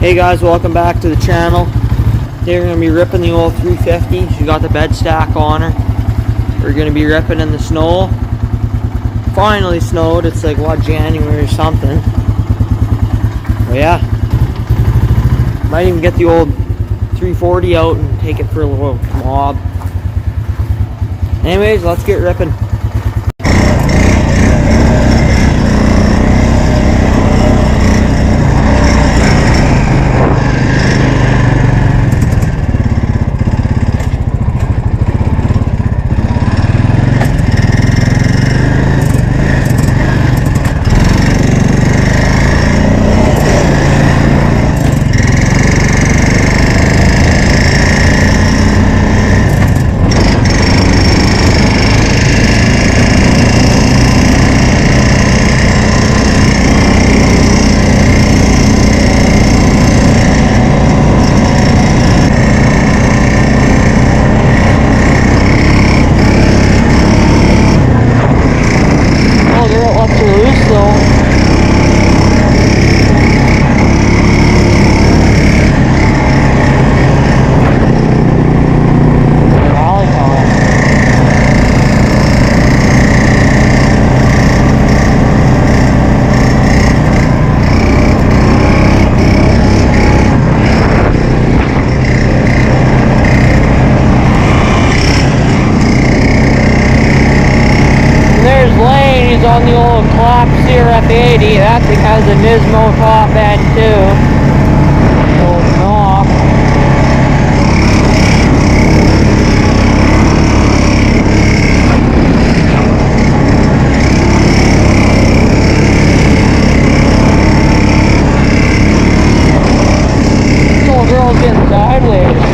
Hey guys, welcome back to the channel. Today we're going to be ripping the old 350. She got the bed stack on her. We're going to be ripping in the snow. Finally snowed. It's like, what, January or something. But yeah. Might even get the old 340 out and take it for a little mob. Anyways, let's get ripping. He's on the old clock CRF80. That thing has a Nismo top end too. Old knob. This old girl's getting sideways.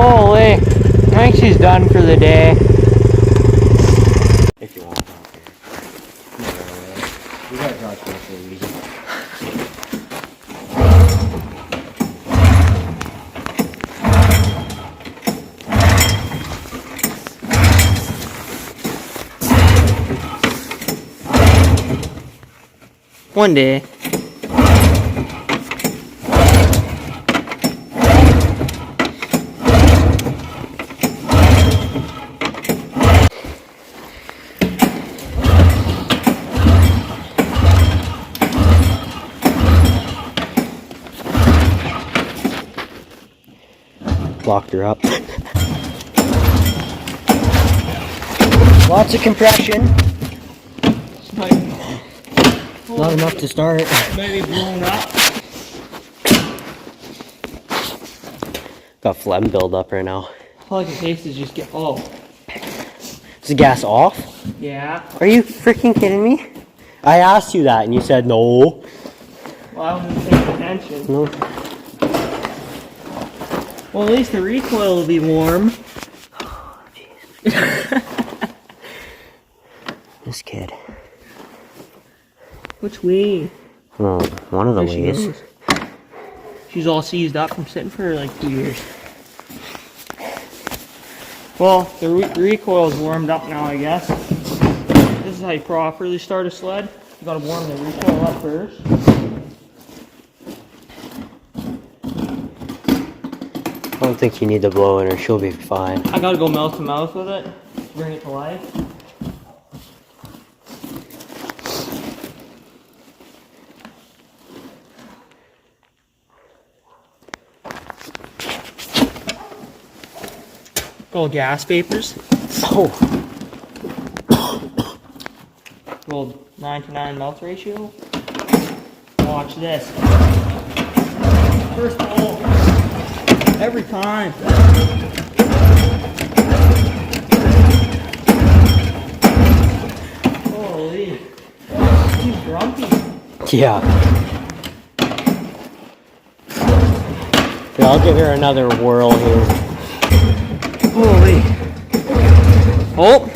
Holy, I think she's done for the day. If you want. We got to for a reason. One day. Locked her up. Lots of compression. Not enough to start. Maybe blown up. Got phlegm buildup right now. All I can taste is just get. Oh. Is the gas off? Yeah. Are you freaking kidding me? I asked you that and you said no. Well, I wasn't paying attention. No. Well, at least the recoil will be warm. Oh, jeez. This kid. Which way? Oh, one of the There she ways. is. She's all seized up from sitting for like 2 years. Well, the recoil's warmed up now, I guess. This is how you properly start a sled. You gotta warm the recoil up first. I don't think you need to blow in her. She'll be fine. I gotta go mouth to mouth with it. Bring it to life. Little gas vapors. Oh. Little 9-to-9 melt ratio. Watch this. First hole. Every time. Holy. He's grumpy. Yeah. Yeah, I'll give her another whirl here. Holy. Oh.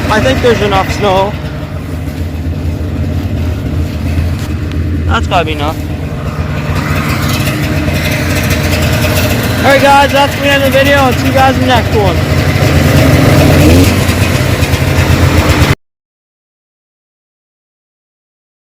I think there's enough snow. That's gotta be enough. Alright guys, that's the end of the video. I'll see you guys in the next one.